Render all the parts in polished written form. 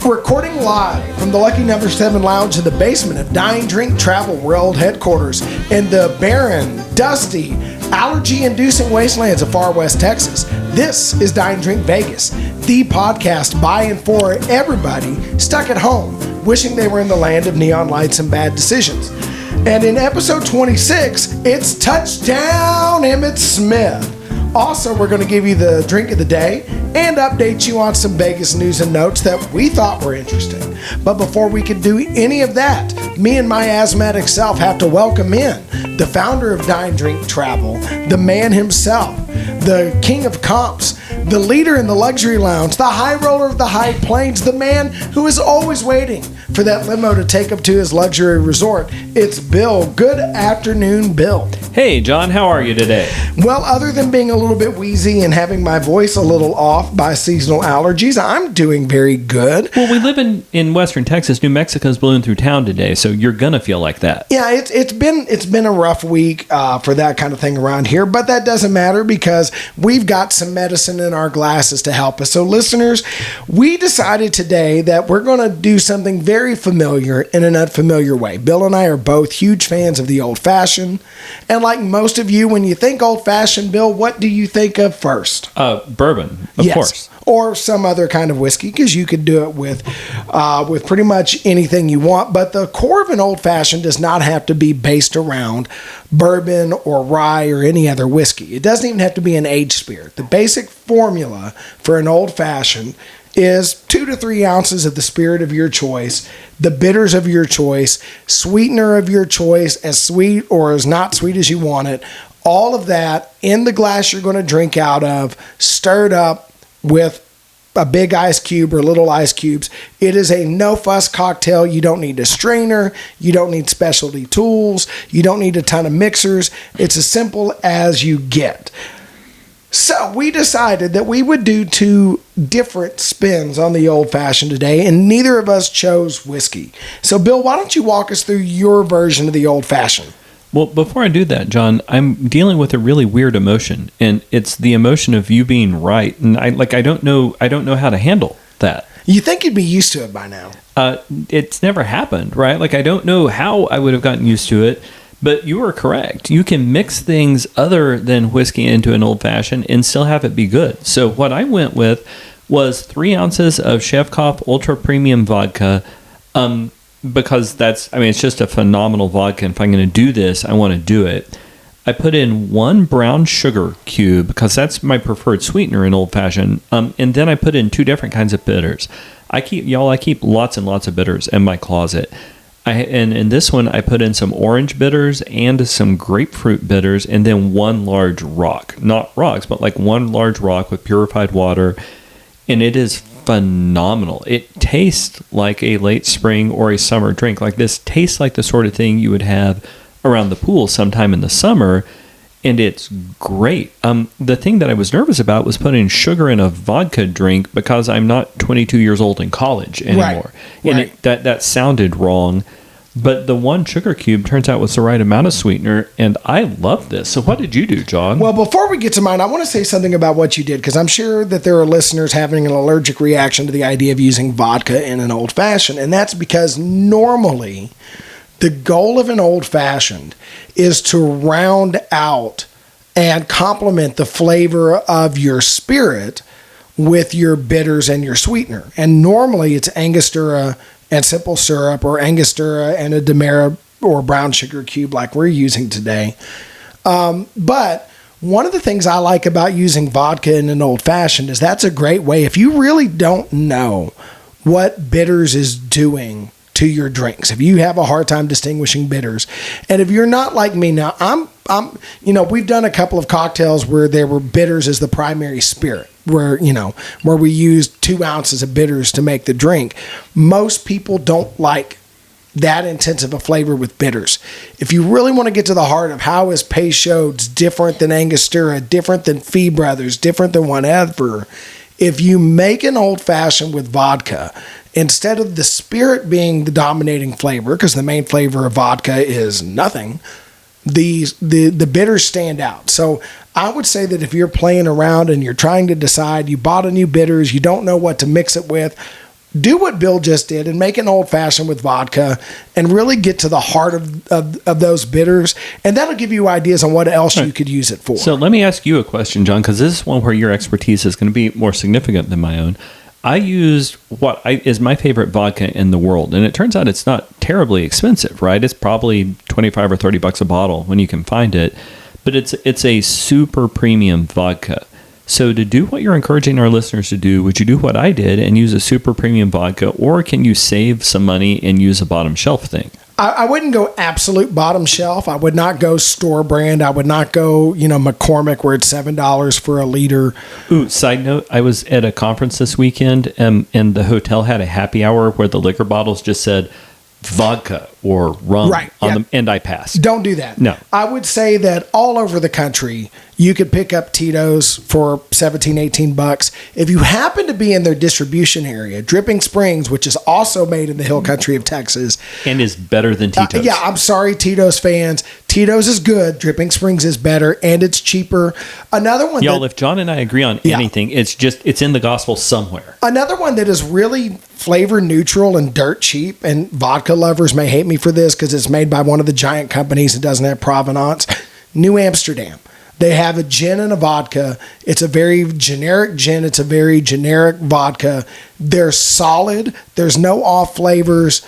Recording live from the Lucky Number 7 Lounge in the basement of Dine Drink Travel World Headquarters in the barren, dusty, allergy-inducing wastelands of far west Texas. This is Dine Drink Vegas, the podcast by and for everybody stuck at home, wishing they were in the land of neon lights and bad decisions. And in episode 26, it's Touchdown Emmitt Smith. Also, we're going to give you the drink of the day and update you on some Vegas news and notes that we thought were interesting. But before we could do any of that, me and my asthmatic self have to welcome in the founder of Dine Drink Travel, the man himself, the king of comps, the leader in the luxury lounge, the high roller of the high plains, the man who is always waiting for that limo to take him to his luxury resort. It's Bill. Good afternoon, Bill. Hey, John, how are you today? Well, other than being a little bit wheezy and having my voice a little off by seasonal allergies, I'm doing very good. Well, we live in Western Texas. New Mexico's blowing through town today, so you're gonna feel like that. Yeah, it's been a rough week for that kind of thing around here, but that doesn't matter because we've got some medicine in our glasses to help us. So, listeners, we decided today that we're going to do something very familiar in an unfamiliar way. Bill and I are both huge fans of the old fashioned, and like most of you, when you think old fashioned, Bill, what do you think of first? Bourbon, of course. Or some other kind of whiskey, because you could do it with pretty much anything you want. But the core of an old fashioned does not have to be based around bourbon or rye or any other whiskey. It doesn't even have to be an aged spirit. The basic formula for an old fashioned is 2 to 3 ounces of the spirit of your choice, the bitters of your choice, sweetener of your choice, as sweet or as not sweet as you want it. All of that in the glass you're going to drink out of, stirred up with a big ice cube or little ice cubes. It is a no-fuss cocktail. You don't need a strainer. You don't need specialty tools. You don't need a ton of mixers. It's as simple as you get. So we decided that we would do 2 different spins on the old-fashioned today, and neither of us chose whiskey. So, Bill, why don't you walk us through your version of the old-fashioned? Well, before I do that, John, I'm dealing with a really weird emotion, and it's the emotion of you being right. And I don't know how to handle that. You think you'd be used to it by now. It's never happened, right? Like, I don't know how I would have gotten used to it, but you are correct. You can mix things other than whiskey into an old-fashioned and still have it be good. So what I went with was 3 ounces of Chefkoff Ultra Premium Vodka, because it's just a phenomenal vodka. And if I'm going to do this, I want to do it. I put in 1 brown sugar cube because that's my preferred sweetener in old fashioned. And then I put in 2 different kinds of bitters. I keep lots and lots of bitters in my closet. And in this one, I put in some orange bitters and some grapefruit bitters, and then 1 large rock. Not rocks, but like 1 large rock with purified water. And it is phenomenal. It tastes like a late spring or a summer drink. Like, this tastes like the sort of thing you would have around the pool sometime in the summer, and it's great. The thing that I was nervous about was putting sugar in a vodka drink because I'm not 22 years old in college anymore. Right. And that sounded wrong. But the 1 sugar cube turns out was the right amount of sweetener, and I love this. So what did you do, John? Well, before we get to mine, I want to say something about what you did, because I'm sure that there are listeners having an allergic reaction to the idea of using vodka in an old-fashioned, and that's because normally the goal of an old-fashioned is to round out and complement the flavor of your spirit with your bitters and your sweetener. And normally it's Angostura and simple syrup, or Angostura and a Demerara or brown sugar cube like we're using today. But one of the things I like about using vodka in an old-fashioned is that's a great way, if you really don't know what bitters is doing to your drinks, if you have a hard time distinguishing bitters, and if you're not like me now, we've done a couple of cocktails where there were bitters as the primary spirit, where we used 2 ounces of bitters to make the drink. Most people don't like that intense of a flavor with bitters. If you really want to get to the heart of how is Peychaud's different than Angostura, different than Fee Brothers, different than whatever, if you make an old-fashioned with vodka, instead of the spirit being the dominating flavor, because the main flavor of vodka is nothing, the bitters stand out. So I would say that if you're playing around and you're trying to decide, you bought a new bitters, you don't know what to mix it with, do what Bill just did and make an old fashioned with vodka and really get to the heart of those bitters. And that'll give you ideas on what else you could use it for. So let me ask you a question, John, because this is one where your expertise is going to be more significant than my own. I used what is my favorite vodka in the world, and it turns out it's not terribly expensive, right? It's probably $25 or $30 a bottle when you can find it, but it's a super premium vodka. So to do what you're encouraging our listeners to do, would you do what I did and use a super premium vodka, or can you save some money and use a bottom shelf thing? I wouldn't go absolute bottom shelf. I would not go store brand. I would not go, McCormick where it's $7 for a liter. Ooh, side note, I was at a conference this weekend and the hotel had a happy hour where the liquor bottles just said vodka or rum on them, and I passed. Don't do that. No. I would say that all over the country, you could pick up Tito's for $17, $18. If you happen to be in their distribution area, Dripping Springs, which is also made in the hill country of Texas. And is better than Tito's. I'm sorry, Tito's fans. Tito's is good. Dripping Springs is better, and it's cheaper. Another one if John and I agree on anything, it's in the gospel somewhere. Another one that is really flavor neutral and dirt cheap, and vodka lovers may hate me for this because it's made by one of the giant companies and doesn't have provenance, New Amsterdam. They have a gin and a vodka. It's a very generic gin. It's a very generic vodka. They're solid. There's no off flavors.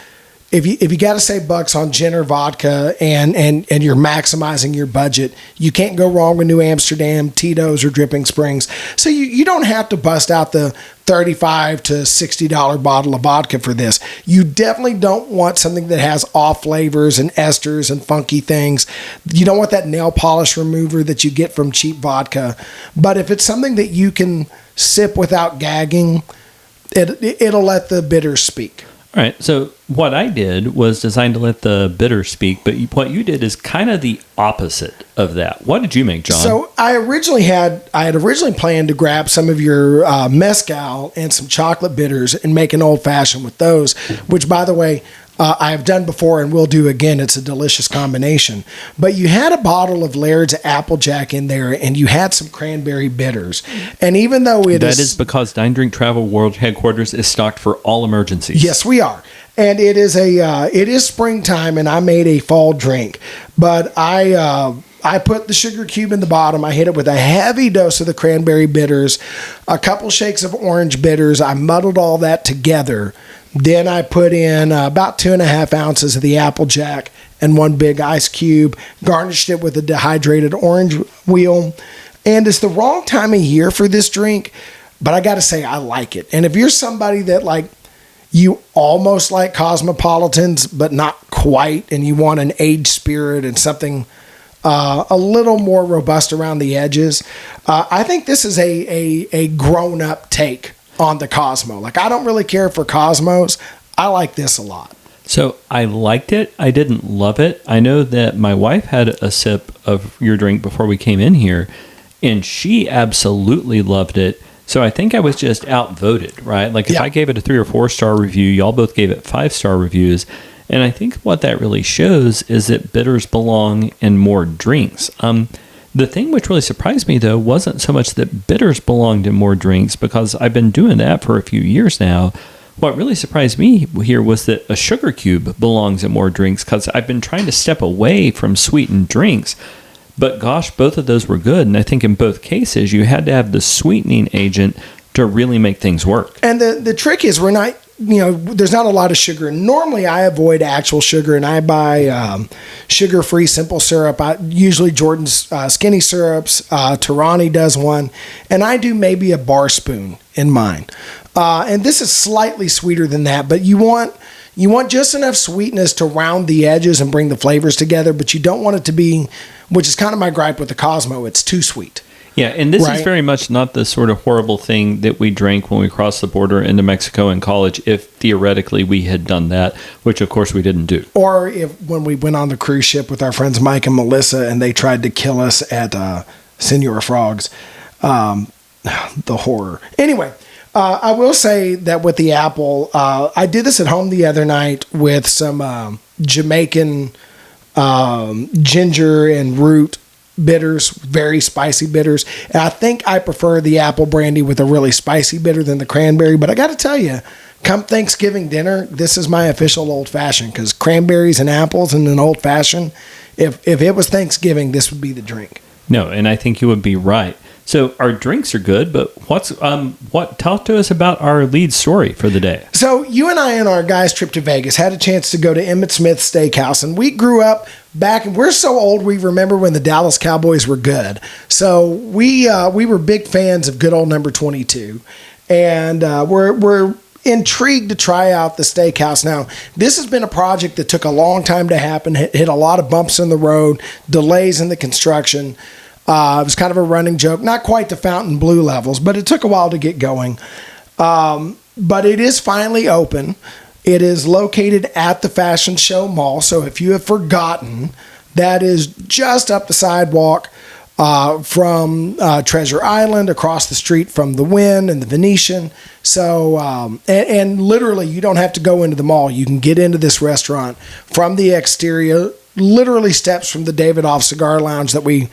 If you got to save bucks on gin or vodka and you're maximizing your budget, you can't go wrong with New Amsterdam, Tito's, or Dripping Springs. So you don't have to bust out the $35 to $60 bottle of vodka for this. You definitely don't want something that has off flavors and esters and funky things. You don't want that nail polish remover that you get from cheap vodka. But if it's something that you can sip without gagging, it'll let the bitters speak. All right. So what I did was designed to let the bitter speak, but what you did is kind of the opposite of that. What did you make, John? So I had originally planned to grab some of your mezcal and some chocolate bitters and make an old fashioned with those, which, by the way, I have done before and will do again. It's a delicious combination. But you had a bottle of Laird's Applejack in there, and you had some cranberry bitters. And even though that is because Dine Drink Travel World Headquarters is stocked for all emergencies. Yes, we are. And it is springtime, and I made a fall drink. But I put the sugar cube in the bottom. I hit it with a heavy dose of the cranberry bitters, a couple shakes of orange bitters. I muddled all that together. Then I put in about 2.5 ounces of the Applejack and one big ice cube, garnished it with a dehydrated orange wheel. And it's the wrong time of year for this drink, but I got to say I like it. And if you're somebody that you almost like cosmopolitans, but not quite, and you want an aged spirit and something a little more robust around the edges, I think this is a grown-up take on the Cosmo. I don't really care for Cosmos. I like this a lot. So I liked it. I didn't love it. I know that my wife had a sip of your drink before we came in here, and she absolutely loved it. So I think I was just outvoted, right? If I gave it a 3 or 4 star review, y'all both gave it 5-star reviews. And I think what that really shows is that bitters belong in more drinks. The thing which really surprised me, though, wasn't so much that bitters belonged in more drinks, because I've been doing that for a few years now. What really surprised me here was that a sugar cube belongs in more drinks, because I've been trying to step away from sweetened drinks. But gosh, both of those were good. And I think in both cases, you had to have the sweetening agent to really make things work. And the trick is there's not a lot of sugar. Normally, I avoid actual sugar, and I buy sugar-free simple syrup. Usually Jordan's Skinny Syrups, Tarani does one, and I do maybe a bar spoon in mine. And this is slightly sweeter than that, but you want just enough sweetness to round the edges and bring the flavors together, but you don't want it to be, which is kind of my gripe with the Cosmo, it's too sweet. Yeah, and this is very much not the sort of horrible thing that we drank when we crossed the border into Mexico in college, if theoretically we had done that, which of course we didn't do. Or when we went on the cruise ship with our friends Mike and Melissa, and they tried to kill us at Senor Frogs. The horror. Anyway, I will say that with the apple, I did this at home the other night with some Jamaican ginger and root bitters, very spicy bitters. And I think I prefer the apple brandy with a really spicy bitter than the cranberry. But I got to tell you, come Thanksgiving dinner, this is my official old fashioned, because cranberries and apples and an old fashioned, if it was Thanksgiving, this would be the drink. No, and I think you would be right. So our drinks are good, but talk to us about our lead story for the day. So you and I on our guys' trip to Vegas had a chance to go to Emmitt Smith's Steakhouse, and we grew up back, and we're so old we remember when the Dallas Cowboys were good. So we were big fans of good old number 22, and we're intrigued to try out the steakhouse. Now, this has been a project that took a long time to happen, hit a lot of bumps in the road, delays in the construction. It was kind of a running joke, not quite the Fontainebleau levels, but it took a while to get going. But it is finally open. It is located at the Fashion Show Mall. So if you have forgotten, that is just up the sidewalk from Treasure Island, across the street from the Wynn and the Venetian. So, and literally, you don't have to go into the mall. You can get into this restaurant from the exterior, literally steps from the Davidoff Cigar Lounge that we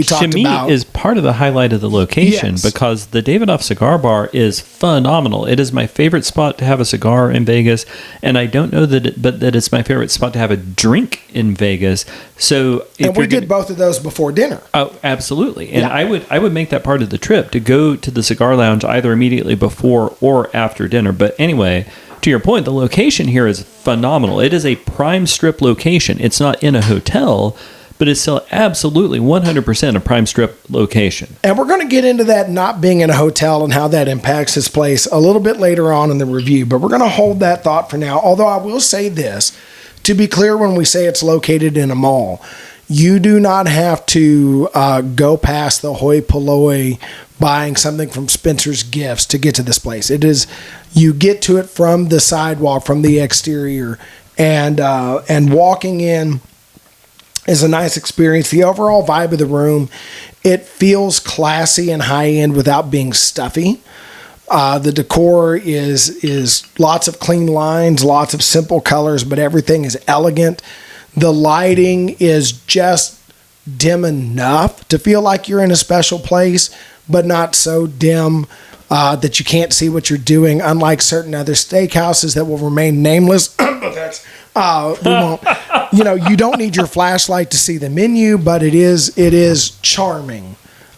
talked about. Which is part of the highlight of the location, yes, because the Davidoff Cigar Bar is phenomenal. It is my favorite spot to have a cigar in Vegas, and I don't know that it's my favorite spot to have a drink in Vegas. So, and we did both of those before dinner. Oh, absolutely. And yeah. I would make that part of the trip to go to the cigar lounge either immediately before or after dinner. But anyway, to your point, the location here is phenomenal. It is a prime strip location. It's not in a hotel, but it's still absolutely 100% a prime strip location. And we're going to get into that not being in a hotel and how that impacts this place a little bit later on in the review, but we're going to hold that thought for now. Although I will say this, to be clear, when we say it's located in a mall, you do not have to go past the hoi polloi buying something from Spencer's Gifts to get to this place. It is, you get to it from the sidewalk, from the exterior, and walking in is a nice experience. The overall vibe of the room, it feels classy and high end without being stuffy. The decor is lots of clean lines, lots of simple colors, but everything is elegant. The lighting is just dim enough to feel like you're in a special place, but not so dim that you can't see what you're doing, unlike certain other steakhouses that will remain nameless. But that's we won't. You don't need your flashlight to see the menu, but it is charming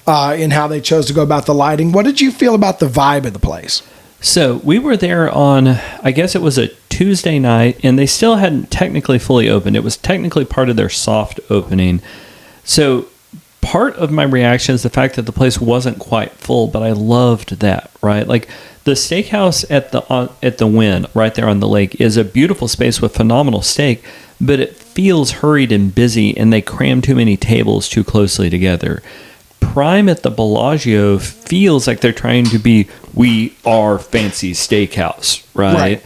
in how they chose to go about the lighting. What did you feel about the vibe of the place? So we were there on, I guess it was a Tuesday night, and they still hadn't technically fully opened. It was technically part of their soft opening. So part of my reaction is the fact that the place wasn't quite full, but I loved that, right? Like the steakhouse at the Wynn, right there on the lake, is a beautiful space with phenomenal steak, but it feels hurried and busy, and they cram too many tables too closely together. Prime at the Bellagio feels like they're trying to be, we are fancy steakhouse, right?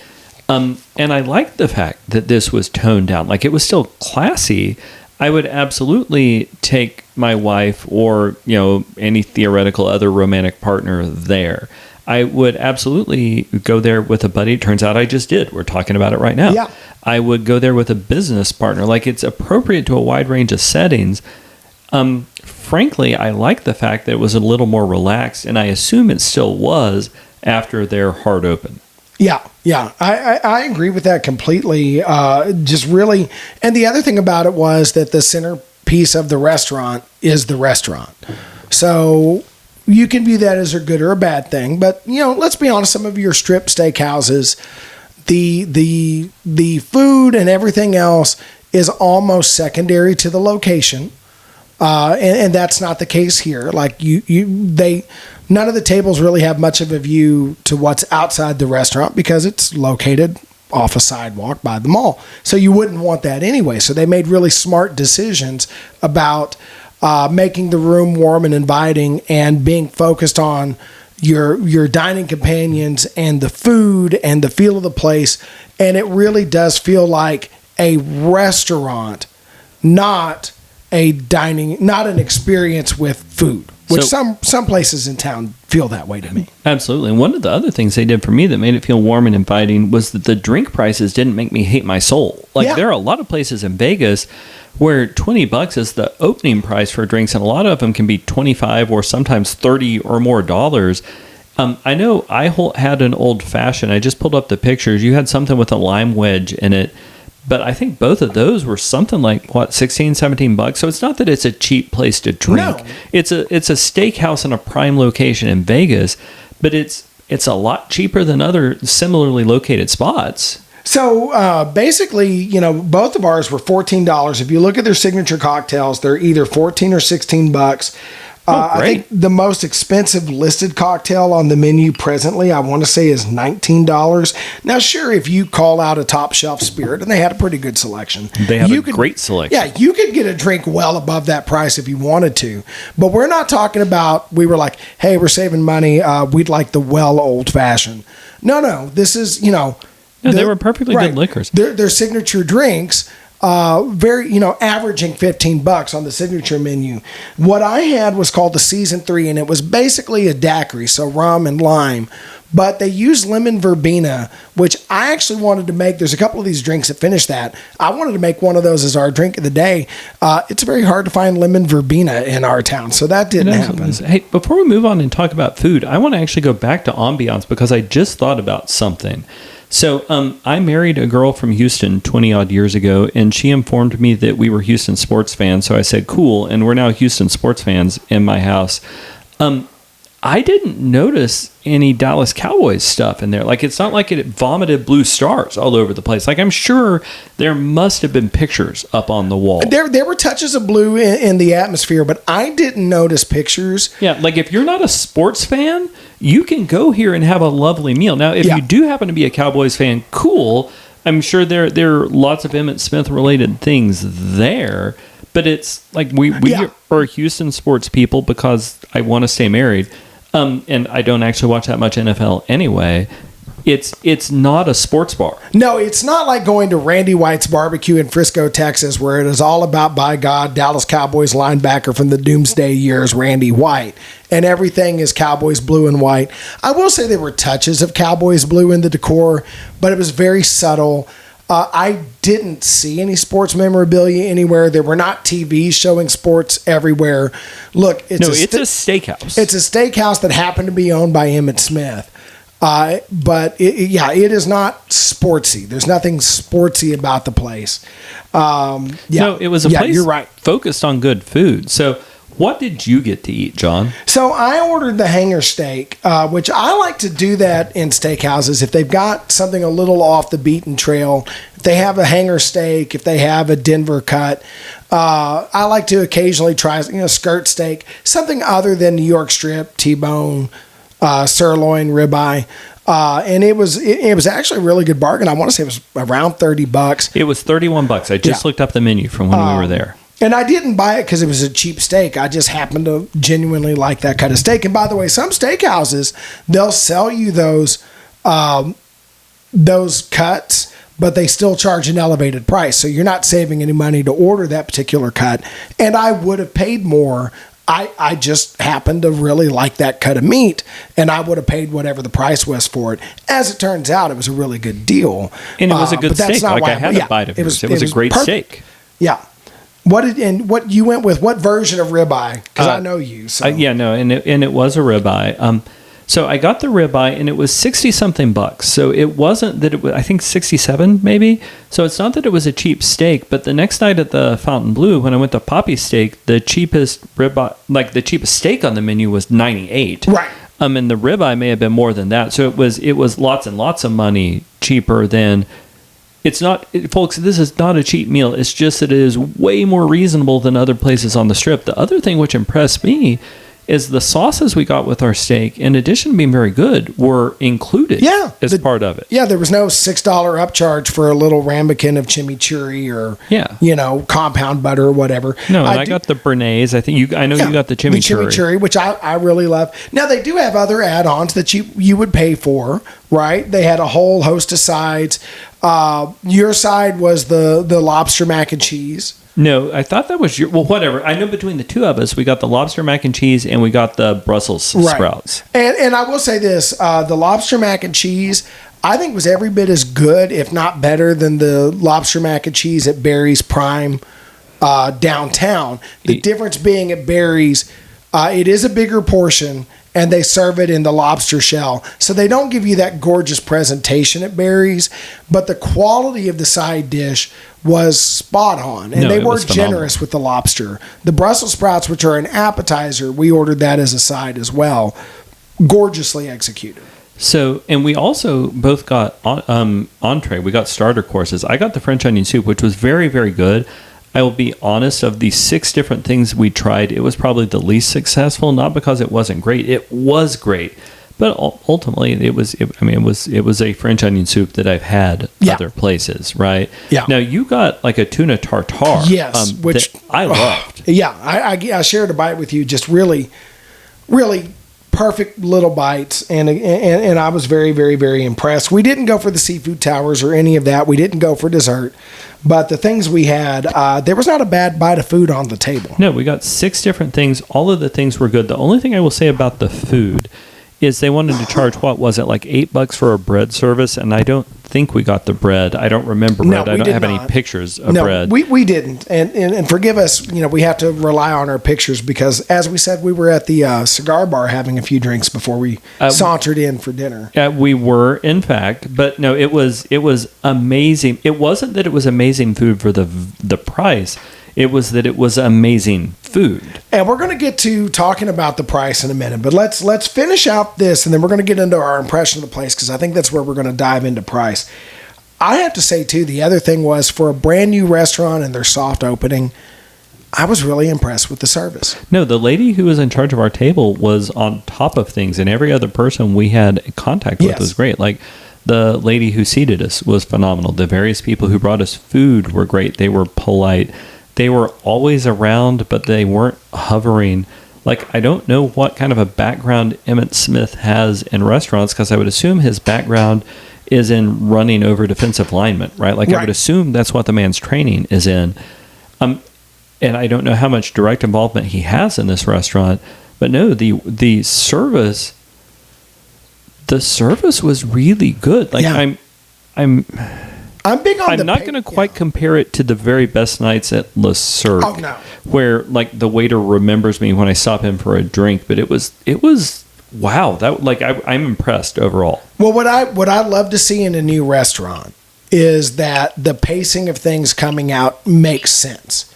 And I like the fact that this was toned down. Like, it was still classy. I would absolutely take my wife or, any theoretical other romantic partner there. I would absolutely go there with a buddy. It turns out I just did. We're talking about it right now. Yeah. I would go there with a business partner. Like, it's appropriate to a wide range of settings. Frankly, I like the fact that it was a little more relaxed, and I assume it still was after their hard open. Yeah. I agree with that completely. Just really, and the other thing about it was that the centerpiece of the restaurant is the restaurant. So you can view that as a good or a bad thing, but let's be honest. Some of your strip steakhouses, the food and everything else is almost secondary to the location. And that's not the case here. Like none of the tables really have much of a view to what's outside the restaurant because it's located off a sidewalk by the mall. So you wouldn't want that anyway. So they made really smart decisions about making the room warm and inviting and being focused on your dining companions and the food and the feel of the place. And it really does feel like a restaurant, not an experience with food, which some places in town feel that way to me. Absolutely. And one of the other things they did for me that made it feel warm and inviting was that the drink prices didn't make me hate my soul. Like, there are a lot of places in Vegas where $20 is the opening price for drinks, and a lot of them can be $25 or sometimes $30 or more dollars. I know had an old fashioned. I just pulled up the pictures. You had something with a lime wedge in it. But I think both of those were something like, what, $16-17? So it's not that it's a cheap place to drink. No. It's a steakhouse in a prime location in Vegas, but it's a lot cheaper than other similarly located spots. So basically, both of ours were $14. If you look at their signature cocktails, they're either $14 or $16. I think the most expensive listed cocktail on the menu presently, I want to say, is $19. Now, sure, if you call out a top shelf spirit, and they had a pretty good selection. They had great selection. Yeah, you could get a drink well above that price if you wanted to. But we're not talking about, we were like, hey, we're saving money. We'd like the well old fashioned. No, this is, No, they were perfectly good liquors. Their signature drinks, averaging $15 on the signature menu. What I had was called the Season 3, and it was basically a daiquiri, so rum and lime. But they used lemon verbena, which I actually wanted to make. There's a couple of these drinks that finish that. I wanted to make one of those as our drink of the day. It's very hard to find lemon verbena in our town, so that didn't happen. Hey, before we move on and talk about food, I want to actually go back to ambiance because I just thought about something. So I married a girl from Houston 20-odd years ago, and she informed me that we were Houston sports fans. So I said, cool, and we're now Houston sports fans in my house. I didn't notice any Dallas Cowboys stuff in there. Like, it's not like it vomited blue stars all over the place. Like, I'm sure there must have been pictures up on the wall. There were touches of blue in the atmosphere, but I didn't notice pictures. Yeah, like if you're not a sports fan, you can go here and have a lovely meal. Now, if you do happen to be a Cowboys fan, cool. I'm sure there are lots of Emmitt Smith related things there. But it's like we are Houston sports people because I want to stay married. And I don't actually watch that much NFL anyway. It's not a sports bar. No, it's not like going to Randy White's barbecue in Frisco, Texas, where it is all about, by God, Dallas Cowboys linebacker from the doomsday years, Randy White. And everything is Cowboys blue and white. I will say there were touches of Cowboys blue in the decor, but it was very subtle. I didn't see any sports memorabilia anywhere. There were not TVs showing sports everywhere. Look, it's a steakhouse. It's a steakhouse that happened to be owned by Emmitt Smith. But it is not sportsy. There's nothing sportsy about the place. No, it was a place you're right. Focused on good food. So what did you get to eat, John? So I ordered the hanger steak, which I like to do that in steakhouses. If they've got something a little off the beaten trail, if they have a hanger steak, if they have a Denver cut, I like to occasionally try skirt steak, something other than New York strip, T-bone, sirloin, ribeye. And it was actually a really good bargain. I want to say it was around $30. It was $31. I just looked up the menu from when we were there. And I didn't buy it because it was a cheap steak. I just happened to genuinely like that kind of steak. And by the way, some steakhouses, they'll sell you those cuts, but they still charge an elevated price. So you're not saving any money to order that particular cut. And I would have paid more. I just happened to really like that cut of meat, and I would have paid whatever the price was for it. As it turns out, it was a really good deal. And it was a good steak. Like I had a bite of yours. It was a great steak. Yeah. What you went with? What version of ribeye? Because I know you. So. And it was a ribeye. So I got the ribeye, and it was $60-something. So it wasn't that it was. I think 67 maybe. So it's not that it was a cheap steak. But the next night at the Fontainebleau, when I went to Poppy Steak, the cheapest ribeye, like the cheapest steak on the menu, was $98. Right. And the ribeye may have been more than that. So it was lots and lots of money cheaper than. It's not, folks, this is not a cheap meal. It's just that it is way more reasonable than other places on the strip. The other thing which impressed me is the sauces we got with our steak, in addition to being very good, were included as part of it. Yeah, there was no $6 upcharge for a little ramekin of chimichurri or, compound butter or whatever. No, and I got the béarnaise. I know you got the chimichurri. The chimichurri, which I really love. Now, they do have other add-ons that you would pay for, right? They had a whole host of sides. Your side was the lobster mac and cheese. No, I thought that was well, whatever. I know between the two of us, we got the lobster mac and cheese and we got the Brussels sprouts. And I will say this, the lobster mac and cheese, I think was every bit as good, if not better, than the lobster mac and cheese at Barry's Prime downtown. The difference being at Barry's, it is a bigger portion, and they serve it in the lobster shell. So they don't give you that gorgeous presentation at Barry's, but the quality of the side dish was spot on, and they were generous with the lobster. The Brussels sprouts, which are an appetizer, we ordered that as a side as well. Gorgeously executed. So, and we also both got entree. We got starter courses. I got the French onion soup, which was very, very good. I will be honest, of the 6 different things we tried, it was probably the least successful, not because it wasn't great. It was great. But ultimately, it was a French onion soup that I've had other places, right? Yeah. Now, you got like a tuna tartare. Yes, which I loved. Yeah, I shared a bite with you, just really, really perfect little bites, and I was very, very, very impressed. We didn't go for the seafood towers or any of that. We didn't go for dessert, but the things we had, there was not a bad bite of food on the table. No, we got 6 different things. All of the things were good. The only thing I will say about the food is they wanted to charge, what was it, like $8 for a bread service, and I don't think we got the bread. I don't remember bread. I don't have any pictures of bread. We didn't, and forgive us, we have to rely on our pictures because, as we said, we were at the cigar bar having a few drinks before we sauntered in for dinner. We were, in fact, but no, it was amazing. It wasn't that it was amazing food for the price. It was that it was amazing food. And we're going to get to talking about the price in a minute, but let's finish out this, and then we're going to get into our impression of the place, because I think that's where we're going to dive into price. I have to say, too, the other thing was, for a brand new restaurant and their soft opening, I was really impressed with the service. No, the lady who was in charge of our table was on top of things, and every other person we had contact with was great. Like, the lady who seated us was phenomenal. The various people who brought us food were great. They were polite. They were always around, but they weren't hovering. Like, I don't know what kind of a background Emmitt Smith has in restaurants, because I would assume his background is in running over defensive linemen, right? Like, I would assume that's what the man's training is in. And I don't know how much direct involvement he has in this restaurant, but no, the service was really good. Like, I'm big on I'm not going to quite compare it to the very best nights at Le Cirque. Oh, no. Where, like, the waiter remembers me when I stop in for a drink, but it was wow. That, like, I'm impressed overall. Well, what I love to see in a new restaurant is that the pacing of things coming out makes sense.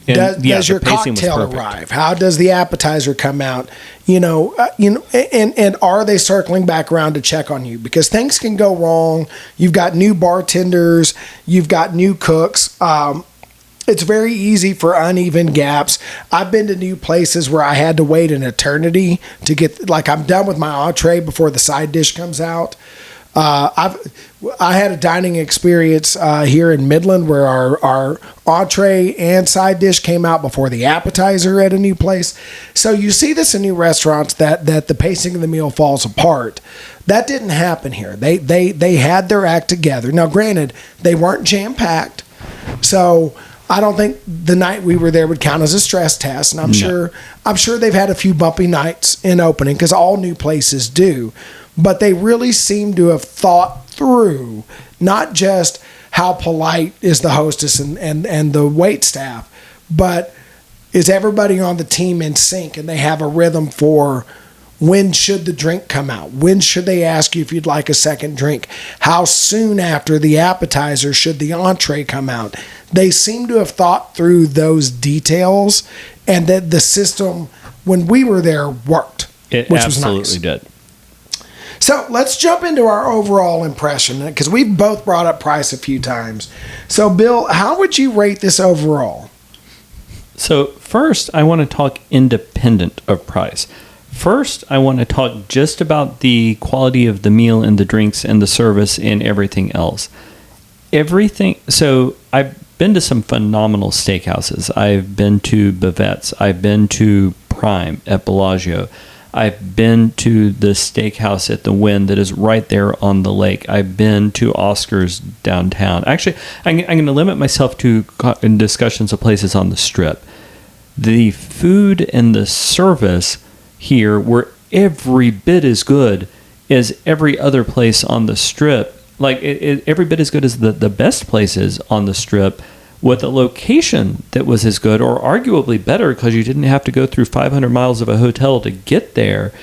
Does your cocktail arrive? How does the appetizer come out? And are they circling back around to check on you? Because things can go wrong. You've got new bartenders. You've got new cooks. It's very easy for uneven gaps. I've been to new places where I had to wait an eternity to get, like, I'm done with my entree before the side dish comes out. I had a dining experience here in Midland where our entree and side dish came out before the appetizer at a new place. So you see this in new restaurants that the pacing of the meal falls apart. That didn't happen here. They had their act together. Now, granted, they weren't jam-packed, so I don't think the night we were there would count as a stress test. And I'm sure they've had a few bumpy nights in opening, because all new places do. But they really seem to have thought through not just how polite is the hostess and the wait staff, but is everybody on the team in sync, and they have a rhythm for when should the drink come out? When should they ask you if you'd like a second drink? How soon after the appetizer should the entree come out? They seem to have thought through those details, and that the system, when we were there, worked. It which absolutely was nice. did. So let's jump into our overall impression, because we've both brought up price a few times. So, Bill, how would you rate this overall? So first, I want to talk independent of price. First, I want to talk just about the quality of the meal and the drinks and the service and everything else. So I've been to some phenomenal steakhouses. I've been to Bavette's. I've been to Prime at Bellagio. I've been to the steakhouse at the Wynn that is right there on the lake. I've been to Oscar's downtown. Actually, I'm going to limit myself to discussions of places on the Strip. The food and the service here were every bit as good as every other place on the Strip. Like, every bit as good as the best places on the Strip, with a location that was as good or arguably better, because you didn't have to go through 500 miles of a hotel to get there.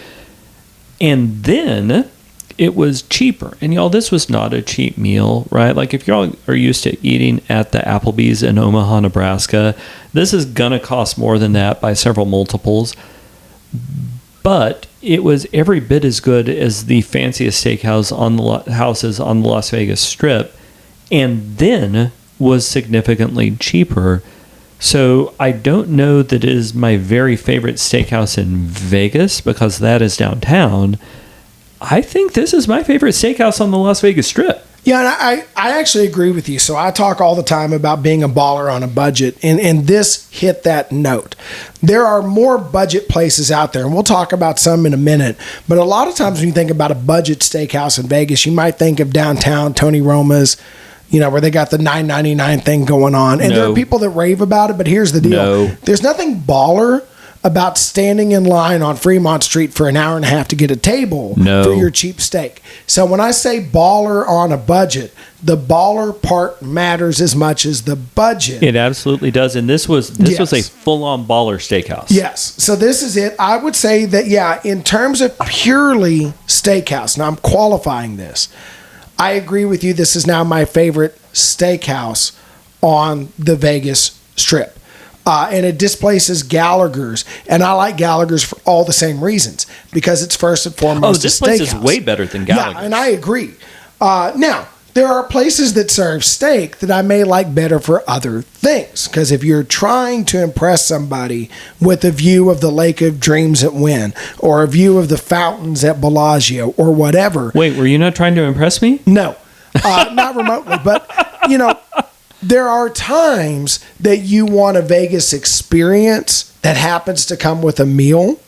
And then it was cheaper. And y'all, this was not a cheap meal, right? Like if y'all are used to eating at the Applebee's in Omaha, Nebraska, this is going to cost more than that by several multiples. But it was every bit as good as the fanciest steakhouse houses on the Las Vegas Strip, and then was significantly cheaper. So I don't know that it is my very favorite steakhouse in Vegas because that is downtown. I think this is my favorite steakhouse on the Las Vegas Strip. Yeah, and I actually agree with you. So I talk all the time about being a baller on a budget, and this hit that note. There are more budget places out there, and we'll talk about some in a minute, but a lot of times when you think about a budget steakhouse in Vegas, you might think of downtown Tony Roma's, where they got the $9.99 thing going on. And there are people that rave about it, but here's the deal. There's nothing baller about standing in line on Fremont Street for an hour and a half to get a table for your cheap steak. So when I say baller on a budget, the baller part matters as much as the budget. It absolutely does. And this was a full-on baller steakhouse. Yes. So this is it. I would say that, in terms of purely steakhouse, now I'm qualifying this. I agree with you. This is now my favorite steakhouse on the Vegas Strip. And it displaces Gallagher's. And I like Gallagher's for all the same reasons. Because it's first and foremost this place is way better than Gallagher's. Yeah, and I agree. Now, there are places that serve steak that I may like better for other things. Because if you're trying to impress somebody with a view of the Lake of Dreams at Wynn, or a view of the fountains at Bellagio, or whatever. Wait, were you not trying to impress me? No, not remotely. But, there are times that you want a Vegas experience that happens to come with a meal.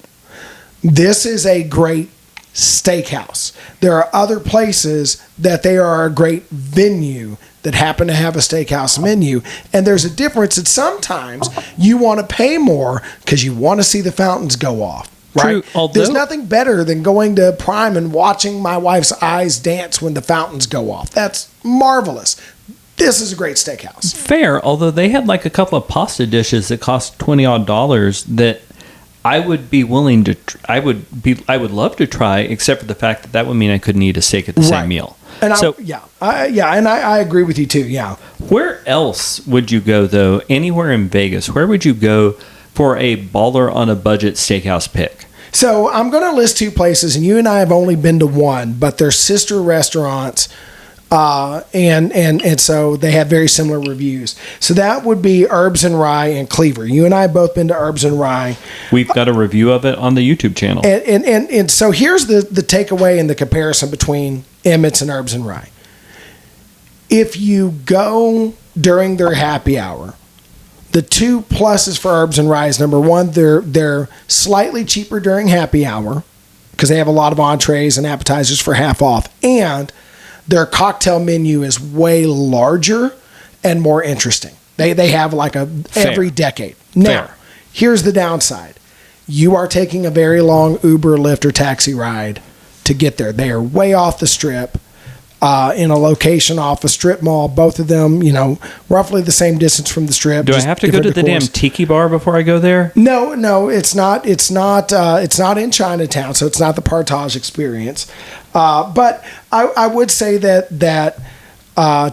This is a great steakhouse. There are other places that they are a great venue that happen to have a steakhouse menu. And there's a difference that sometimes you want to pay more because you want to see the fountains go off. Right? True, There's nothing better than going to Prime and watching my wife's eyes dance when the fountains go off. That's marvelous. This is a great steakhouse. Fair, although they had like a couple of pasta dishes that cost $20 that I would be willing to. I would love to try, except for the fact that would mean I couldn't eat a steak at the same meal. And I agree with you too. Yeah. Where else would you go though? Anywhere in Vegas? Where would you go for a baller on a budget steakhouse pick? So I'm going to list two places, and you and I have only been to one, but they're sister restaurants. And so they have very similar reviews. So that would be Herbs and Rye and Cleaver. You and I have both been to Herbs and Rye. We've got a review of it on the YouTube channel. And so here's the takeaway and the comparison between Emmitt's and Herbs and Rye. If you go during their happy hour, the two pluses for Herbs and Rye is, number one, they're slightly cheaper during happy hour because they have a lot of entrees and appetizers for half off, and their cocktail menu is way larger and more interesting. They have like every decade. Now, here's the downside. You are taking a very long Uber, Lyft, or taxi ride to get there. They are way off the strip, in a location off a strip mall. Both of them, roughly the same distance from the strip. Do I have to go to the damn tiki bar before I go there? No, it's not. It's not in Chinatown, so it's not the Partage experience. But I would say that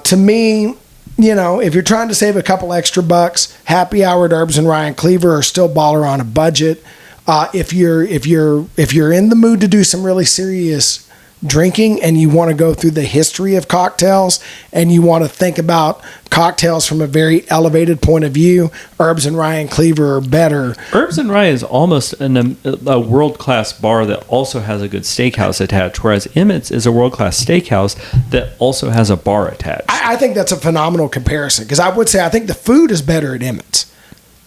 to me, if you're trying to save a couple extra bucks, happy hour at Herbs and Rye and Cleaver are still baller on a budget. If you're in the mood to do some really serious drinking and you want to go through the history of cocktails and you want to think about cocktails from a very elevated point of view, Herbs and Rye and Cleaver are better. Herbs and Rye is almost a world-class bar that also has a good steakhouse attached, whereas Emmitt's is a world-class steakhouse that also has a bar attached. I think that's a phenomenal comparison because I would say I think the food is better at Emmitt's.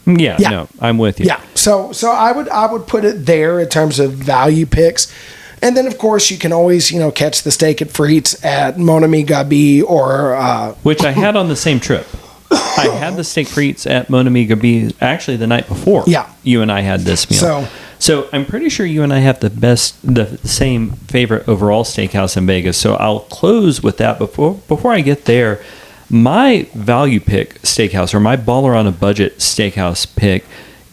Yeah, no, I'm with you. Yeah, so I would put it there in terms of value picks. And then, of course, you can always, catch the steak at Frites at Mon Ami Gabi or... which I had on the same trip. I had the steak frites at Mon Ami Gabi actually the night before. Yeah. You and I had this meal. So I'm pretty sure you and I have the same favorite overall steakhouse in Vegas. So I'll close with that. Before I get there, my value pick steakhouse, or my baller on a budget steakhouse pick,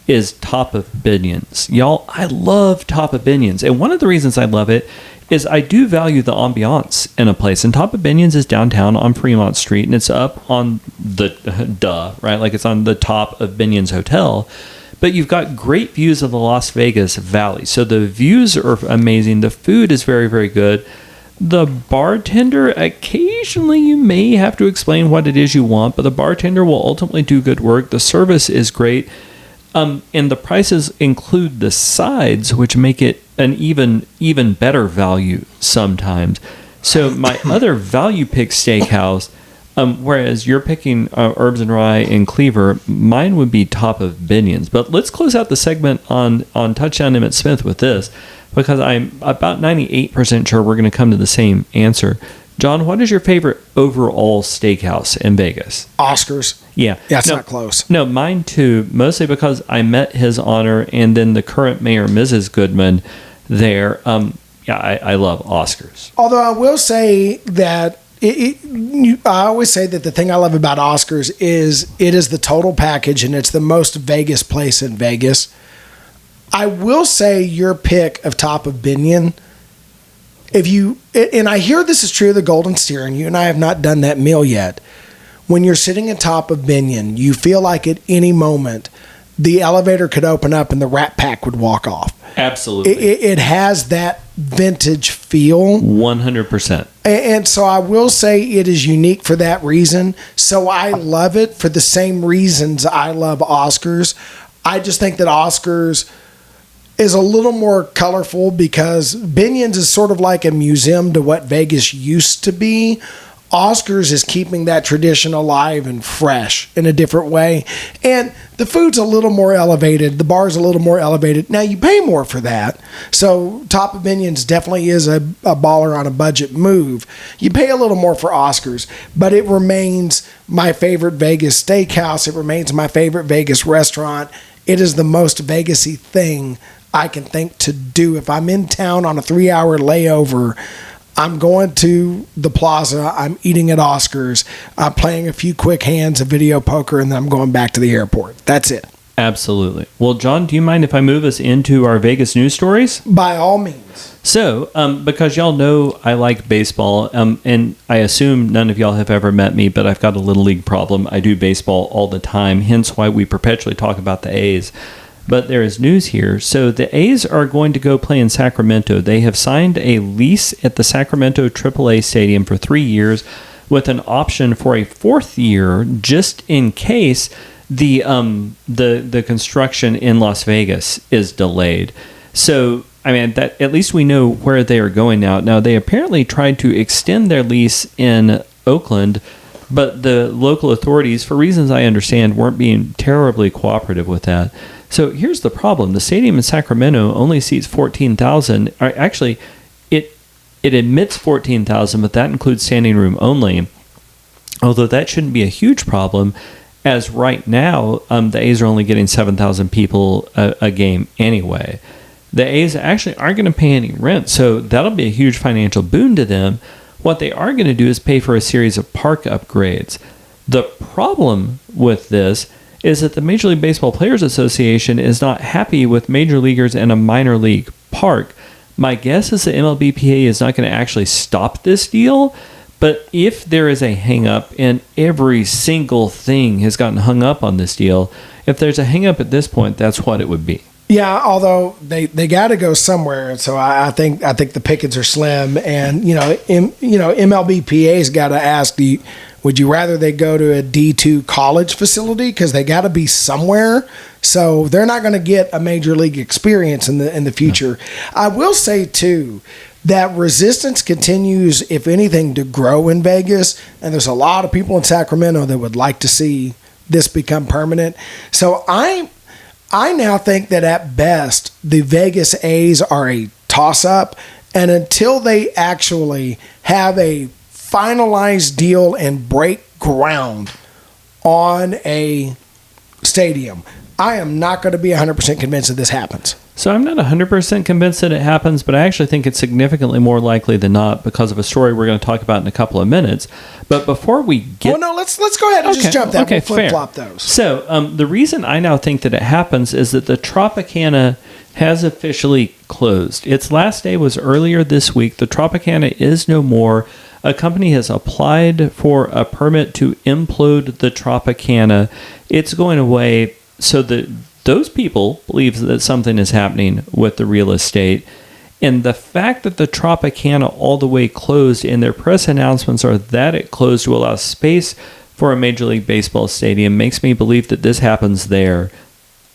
is Top of Binions. Y'all, I love Top of Binions. And one of the reasons I love it is I do value the ambiance in a place. And Top of Binions is downtown on Fremont Street, and it's up on the, right? Like it's on the top of Binions Hotel. But you've got great views of the Las Vegas Valley. So the views are amazing. The food is very, very good. The bartender, occasionally you may have to explain what it is you want, but the bartender will ultimately do good work. The service is great. And the prices include the sides, which make it an even better value sometimes. So my other value pick steakhouse, whereas you're picking Herbs and Rye and Cleaver, mine would be Top of Binions. But let's close out the segment on Touchdown Emmitt Smith with this, because I'm about 98% sure we're going to come to the same answer. John, what is your favorite overall steakhouse in Vegas? Oscars. Yeah. That's not close. No, mine too, mostly because I met his honor and then the current mayor, Mrs. Goodman, there. I love Oscars. Although I will say that I always say that the thing I love about Oscars is it is the total package, and it's the most Vegas place in Vegas. I will say your pick of Top of Binion, and I hear this is true of the Golden Steer, and you and I have not done that meal yet. When you're sitting at Top of Binion, you feel like at any moment the elevator could open up and the Rat Pack would walk off. Absolutely. It has that vintage feel. 100%. And so I will say it is unique for that reason. So I love it for the same reasons I love Oscars. I just think that Oscars is a little more colorful because Binions is sort of like a museum to what Vegas used to be. Oscars is keeping that tradition alive and fresh in a different way. And the food's a little more elevated. The bar's a little more elevated. Now, you pay more for that. So Top of Binions definitely is a baller on a budget move. You pay a little more for Oscars, but it remains my favorite Vegas steakhouse. It remains my favorite Vegas restaurant. It is the most Vegas-y thing I can think to do. If I'm in town on a 3-hour layover, I'm going to the plaza, I'm eating at Oscars, I'm playing a few quick hands of video poker, and then I'm going back to the airport. That's it. Absolutely. Well, John, do you mind if I move us into our Vegas news stories? By all means. So, because y'all know I like baseball, and I assume none of y'all have ever met me, but I've got a little league problem. I do baseball all the time, hence why we perpetually talk about the A's. But there is news here. So the A's are going to go play in Sacramento. They have signed a lease at the Sacramento AAA Stadium for 3 years with an option for a 4th year just in case the construction in Las Vegas is delayed. So, I mean, that at least we know where they are going now. Now, they apparently tried to extend their lease in Oakland, but the local authorities, for reasons I understand, weren't being terribly cooperative with that. So here's the problem. The stadium in Sacramento only seats 14,000. Actually, it admits 14,000, but that includes standing room only. Although that shouldn't be a huge problem, as right now the A's are only getting 7,000 people a game anyway. The A's actually aren't going to pay any rent, so that'll be a huge financial boon to them. What they are going to do is pay for a series of park upgrades. The problem with this is that the Major League Baseball Players Association is not happy with major leaguers in a minor league park. My guess is the MLBPA is not going to actually stop this deal, but if there is a hang-up, and every single thing has gotten hung up on this deal, if there's a hang-up at this point, that's what it would be. Yeah, although they got to go somewhere, and so I think the pickets are slim, and MLBPA's got to ask, would you rather they go to a D2 college facility, because they got to be somewhere, so they're not going to get a major league experience in the future. No. I will say too that resistance continues, if anything, to grow in Vegas, and there's a lot of people in Sacramento that would like to see this become permanent. So I now think that at best, the Vegas A's are a toss-up, and until they actually have a finalized deal and break ground on a stadium, I am not going to be 100% convinced that this happens. So I'm not 100% convinced that it happens, but I actually think it's significantly more likely than not because of a story we're going to talk about in a couple of minutes. But before we get... Well, no, let's go ahead and just jump that. Okay, we'll flip-flop those. So the reason I now think that it happens is that the Tropicana has officially closed. Its last day was earlier this week. The Tropicana is no more. A company has applied for a permit to implode the Tropicana. It's going away so that those people believe that something is happening with the real estate. And the fact that the Tropicana all the way closed and their press announcements are that it closed to allow space for a Major League Baseball stadium makes me believe that this happens there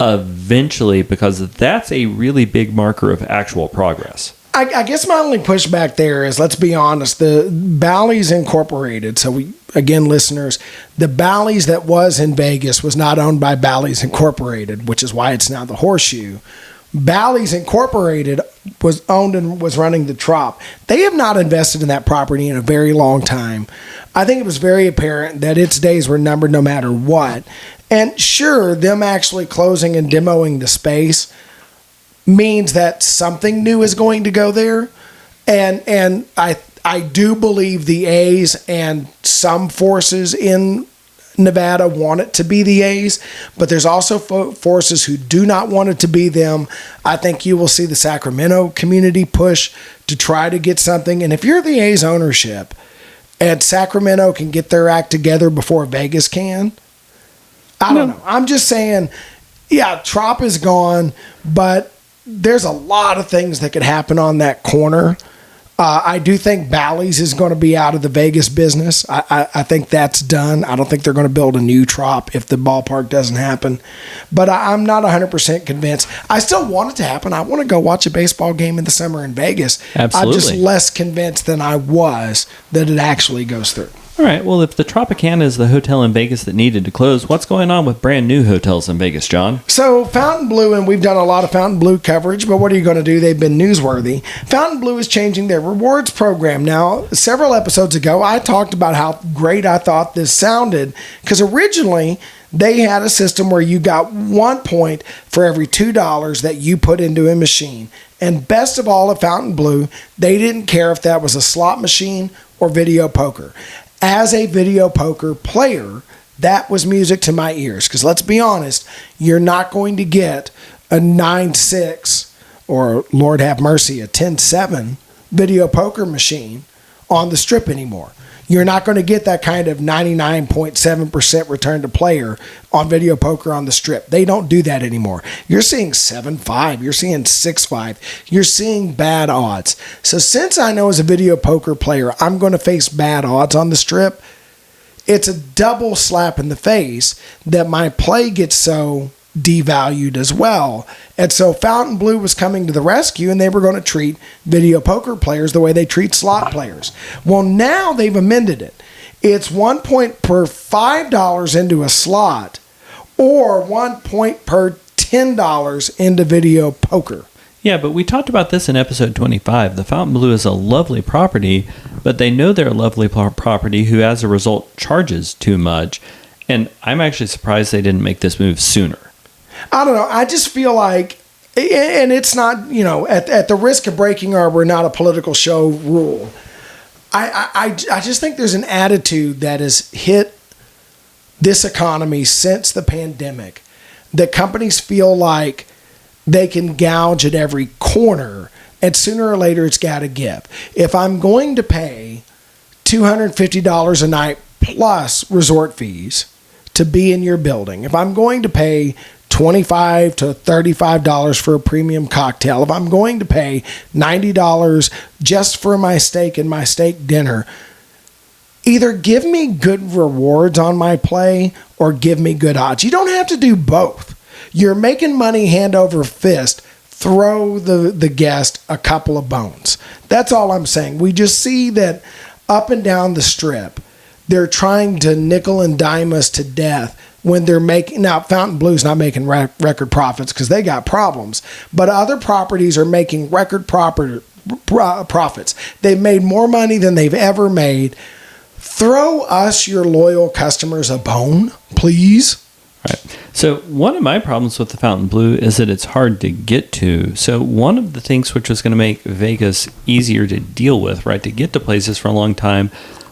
eventually, because that's a really big marker of actual progress. I guess my only pushback there is, let's be honest, the Bally's Incorporated. So again, listeners, the Bally's that was in Vegas was not owned by Bally's Incorporated, which is why it's now the Horseshoe. Bally's Incorporated was owned and was running the Trop. They have not invested in that property in a very long time. I think it was very apparent that its days were numbered no matter what. And sure, them actually closing and demoing the space means that something new is going to go there. And I do believe the A's and some forces in Nevada want it to be the A's, but there's also forces who do not want it to be them. I think you will see the Sacramento community push to try to get something. And if you're the A's ownership and Sacramento can get their act together before Vegas can, I don't know. I'm just saying, yeah, Trop is gone, but there's a lot of things that could happen on that corner. I do think Bally's is going to be out of the Vegas business. I think that's done. I don't think they're going to build a new Trop if the ballpark doesn't happen. But I'm not 100% convinced. I still want it to happen. I want to go watch a baseball game in the summer in Vegas. Absolutely. I'm just less convinced than I was that it actually goes through. All right. Well, if the Tropicana is the hotel in Vegas that needed to close, what's going on with brand new hotels in Vegas, John? So Fontainebleau, and we've done a lot of Fontainebleau coverage, but what are you going to do? They've been newsworthy. Fontainebleau is changing their rewards program. Now, several episodes ago, I talked about how great I thought this sounded, because originally they had a system where you got 1 point for every $2 that you put into a machine. And best of all at Fontainebleau, they didn't care if that was a slot machine or video poker. As a video poker player, that was music to my ears. Because let's be honest, you're not going to get a 9-6 or, Lord have mercy, a 10-7 video poker machine on the Strip anymore. You're not going to get that kind of 99.7% return to player on video poker on the Strip. They don't do that anymore. You're seeing 7-5. You're seeing 6-5. You're seeing bad odds. So since I know as a video poker player, I'm going to face bad odds on the Strip, it's a double slap in the face that my play gets so devalued as well. And so Fontainebleau was coming to the rescue, and they were going to treat video poker players the way they treat slot players. Well, now they've amended it. It's 1 point per $5 into a slot, or 1 point per $10 into video poker. Yeah, but we talked about this in episode 25. The Fontainebleau is a lovely property, but they know they're a lovely property who, as a result, charges too much. And I'm actually surprised they didn't make this move sooner. I don't know. I just feel like, and it's not, at the risk of breaking our "we're not a political show" rule, I just think there's an attitude that has hit this economy since the pandemic that companies feel like they can gouge at every corner, and sooner or later it's got to give. If I'm going to pay $250 a night plus resort fees to be in your building, if I'm going to pay $25 to $35 for a premium cocktail, if I'm going to pay $90 just for my steak and my steak dinner, either give me good rewards on my play or give me good odds. You don't have to do both. You're making money hand over fist. Throw the guest a couple of bones. That's all I'm saying. We just see that up and down the Strip, they're trying to nickel and dime us to death when they're making. Now, Fontainebleau's not making record profits because they got problems, but other properties are making record profits. They've made more money than they've ever made. Throw us, your loyal customers, a bone, please. Right. So one of my problems with the Fontainebleau is that it's hard to get to. So one of the things which was going to make Vegas easier to deal with, right, to get to places for a long time,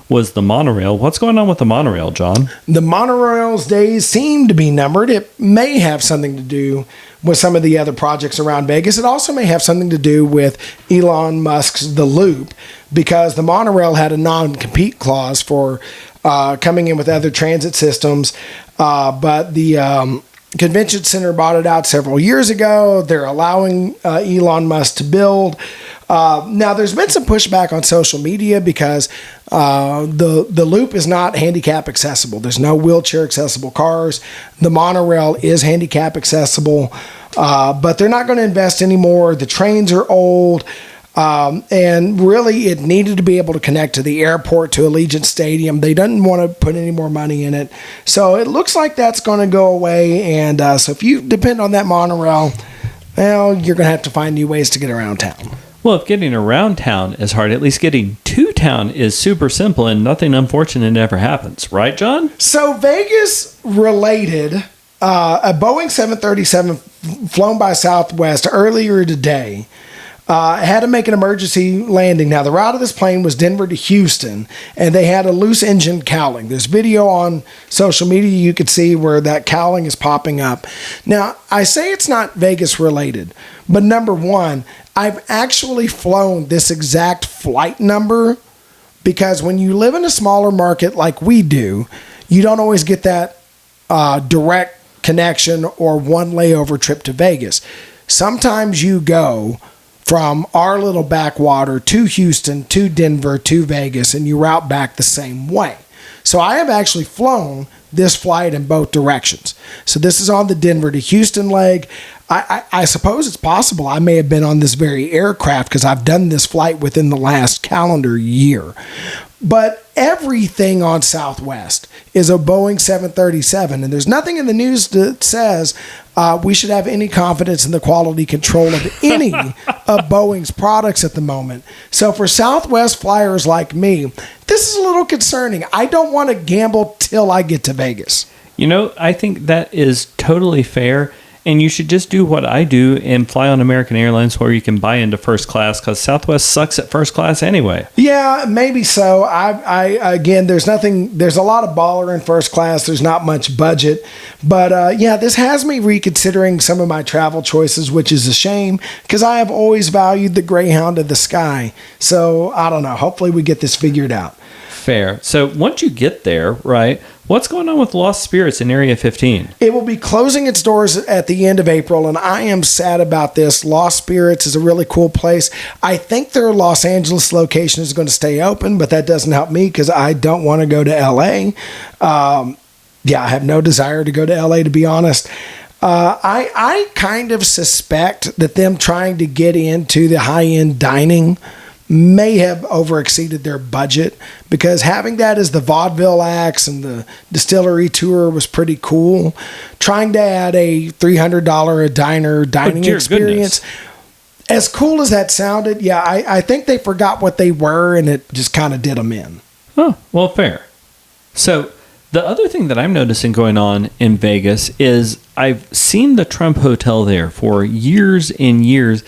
was the monorail. What's going on with the monorail, John? The monorail's days seem to be numbered. It may have something to do with some of the other projects around Vegas. It also may have something to do with Elon Musk's The Loop, because the monorail had a non-compete clause for coming in with other transit systems. But the convention center bought it out several years ago. They're allowing Elon Musk to build. Now, there's been some pushback on social media because the Loop is not handicap accessible. There's no wheelchair accessible cars. The monorail is handicap accessible, but they're not going to invest anymore. The trains are old. And really, it needed to be able to connect to the airport, to Allegiant Stadium. They didn't want to put any more money in it. So it looks like that's going to go away. And so if you depend on that monorail, well, you're going to have to find new ways to get around town. Well, if getting around town is hard, at least getting to town is super simple and nothing unfortunate ever happens. Right, John? So Vegas related, a Boeing 737 flown by Southwest earlier today had to make an emergency landing. Now, the route of this plane was Denver to Houston, and they had a loose engine cowling. There's video on social media you could see where that cowling is popping up. Now, I say it's not Vegas related, but number one, I've actually flown this exact flight number because when you live in a smaller market like we do, you don't always get that direct connection or one layover trip to Vegas. Sometimes you go from our little backwater to Houston, to Denver, to Vegas, and you route back the same way. So I have actually flown this flight in both directions. So this is on the Denver to Houston leg. I suppose it's possible I may have been on this very aircraft because I've done this flight within the last calendar year. But everything on Southwest is a Boeing 737, and there's nothing in the news that says we should have any confidence in the quality control of any of Boeing's products at the moment. So for Southwest flyers like me, this is a little concerning. I don't want to gamble till I get to Vegas. You know, I think that is totally fair. And you should just do what I do and fly on American Airlines where you can buy into first class because Southwest sucks at first class anyway. Yeah, maybe so. Again, there's a lot of baller in first class. There's not much budget. But yeah, this has me reconsidering some of my travel choices, which is a shame because I have always valued the Greyhound of the sky. So I don't know. Hopefully we get this figured out. Fair. So once you get there, right, what's going on with Lost Spirits in Area 15? It will be closing its doors at the end of April, and I am sad about this. Lost Spirits is a really cool place. I think their Los Angeles location is going to stay open, but that doesn't help me because I don't want to go to L.A. Yeah, I have no desire to go to L.A., to be honest. I kind of suspect that them trying to get into the high-end dining may have overexceeded their budget because having that as the vaudeville acts and the distillery tour was pretty cool. Trying to add a $300 a diner dining experience, as cool as that sounded, yeah, I think they forgot what they were and it just kind of did them in. Oh, well, fair. So the other thing that I'm noticing going on in Vegas is I've seen the Trump Hotel there for years and years,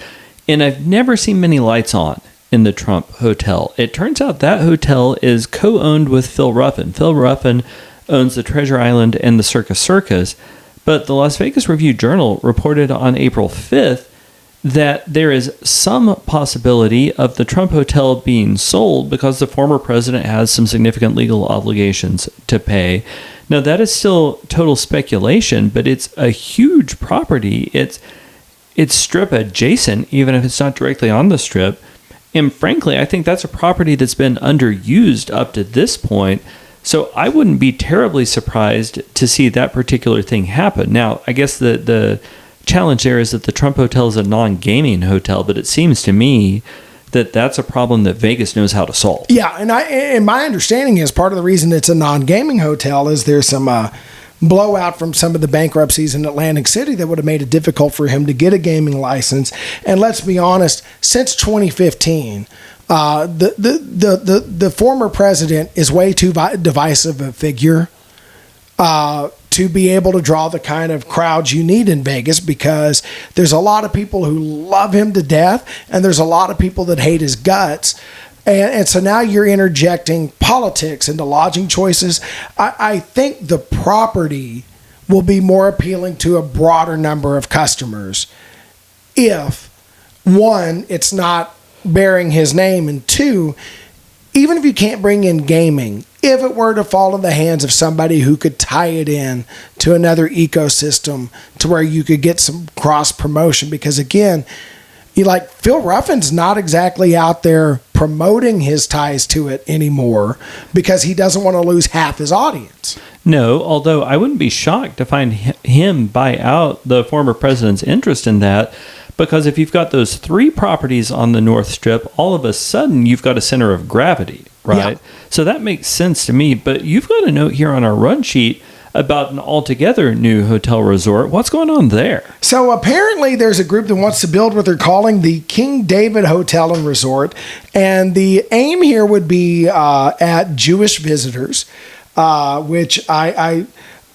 and I've never seen many lights on in the Trump Hotel. It turns out that hotel is co-owned with Phil Ruffin. Phil Ruffin owns the Treasure Island and the Circus, but the Las Vegas Review-Journal reported on April 5th that there is some possibility of the Trump Hotel being sold because the former president has some significant legal obligations to pay. Now, that is still total speculation, but it's a huge property. It's strip adjacent, even if it's not directly on the strip. And frankly, I think that's a property that's been underused up to this point. So I wouldn't be terribly surprised to see that particular thing happen. Now, I guess the challenge there is that the Trump Hotel is a non-gaming hotel, but it seems to me that that's a problem that Vegas knows how to solve. Yeah, and my understanding is part of the reason it's a non-gaming hotel is there's some blowout from some of the bankruptcies in Atlantic City that would have made it difficult for him to get a gaming license. And let's be honest, since 2015, the former president is way too divisive a figure. to be able to draw the kind of crowds you need in Vegas, because there's a lot of people who love him to death and there's a lot of people that hate his guts. And so now you're interjecting politics into lodging choices. I think the property will be more appealing to a broader number of customers if, one, it's not bearing his name, and two, even if you can't bring in gaming, if it were to fall in the hands of somebody who could tie it in to another ecosystem to where you could get some cross promotion, because again, Phil Ruffin's not exactly out there promoting his ties to it anymore because he doesn't want to lose half his audience. No, although I wouldn't be shocked to find him buy out the former president's interest in that, because if you've got those 3 properties on the North Strip, all of a sudden you've got a center of gravity, right? Yeah. So that makes sense to me. But you've got a note here on our run sheet about an altogether new hotel resort. What's going on there? So apparently there's a group that wants to build what they're calling the King David Hotel and Resort. And the aim here would be at Jewish visitors, which I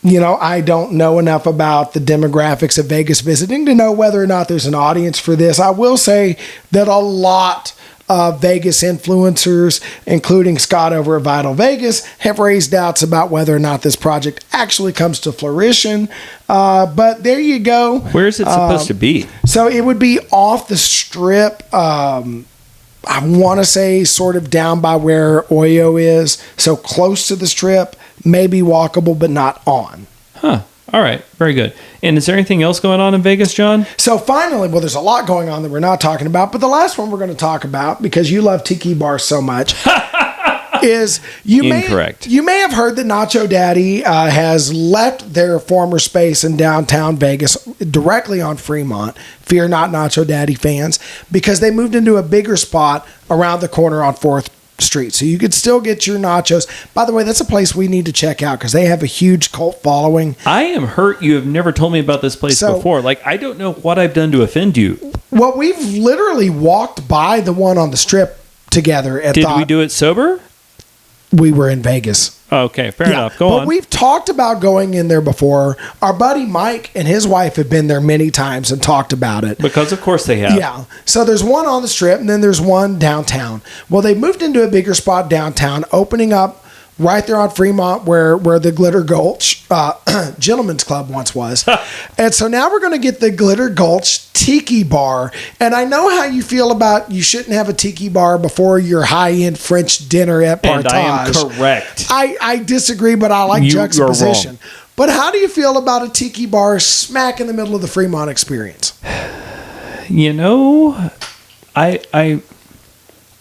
don't know enough about the demographics of Vegas visiting to know whether or not there's an audience for this. I will say that a lot of Vegas influencers, including Scott over at Vital Vegas, have raised doubts about whether or not this project actually comes to fruition. But there you go. Where is it supposed to be? So it would be off the Strip. I want to say sort of down by where Oyo is. So close to the Strip, maybe walkable, but not on. Huh. All right. Very good. And is there anything else going on in Vegas, John? So finally, well, there's a lot going on that we're not talking about, but the last one we're going to talk about, because you love tiki bars so much, is you may have heard that Nacho Daddy has left their former space in downtown Vegas directly on Fremont. Fear not, Nacho Daddy fans, because they moved into a bigger spot around the corner on 4th Street. So you could still get your nachos. By the way, that's a place we need to check out because they have a huge cult following. I am hurt you have never told me about this place before. I don't know what I've done to offend you. Well, we've literally walked by the one on the Strip together. Did we do it sober? We were in Vegas. Okay, fair enough. Go on. But we've talked about going in there before. Our buddy Mike and his wife have been there many times and talked about it. Because of course they have. Yeah. So there's one on the Strip and then there's one downtown. Well, they moved into a bigger spot downtown, opening up right there on Fremont where the Glitter Gulch Gentlemen's Club once was. And so now we're going to get the Glitter Gulch Tiki Bar. And I know how you feel about you shouldn't have a tiki bar before your high-end French dinner at Partage. And I am correct. I disagree, but I like juxtaposition. But how do you feel about a tiki bar smack in the middle of the Fremont experience? I'm going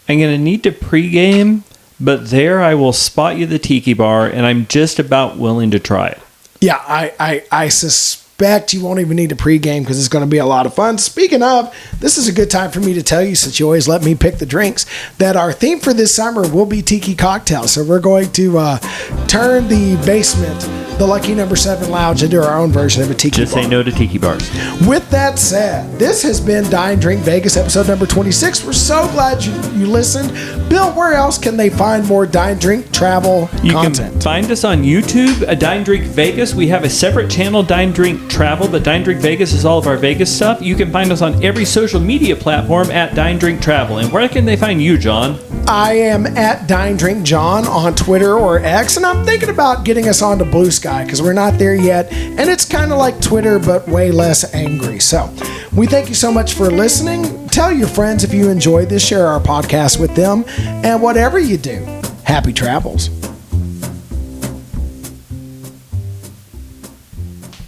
to need to pregame. But there I will spot you the tiki bar, and I'm just about willing to try it. Yeah, I suspect you won't even need to pregame because it's going to be a lot of fun. Speaking of, this is a good time for me to tell you, since you always let me pick the drinks, that our theme for this summer will be tiki cocktails. So we're going to turn the basement, the Lucky Number 7 Lounge, into our own version of a tiki bar. Just say no to tiki bars. With that said, this has been Dine Drink Vegas, episode number 26. We're so glad you listened. Bill, where else can they find more Dine Drink travel content? You can find us on YouTube, Dine Drink Vegas. We have a separate channel, Dine Drink Travel, but Dine Drink Vegas is all of our Vegas stuff. You can find us on every social media platform at Dine Drink Travel. And where can they find you, John? I am at Dine Drink John on Twitter or X, and I'm thinking about getting us onto Blue Sky because we're not there yet, and it's kind of like Twitter but way less angry. So we thank you so much for listening. Tell your friends if you enjoyed this, share our podcast with them, and whatever you do, happy travels.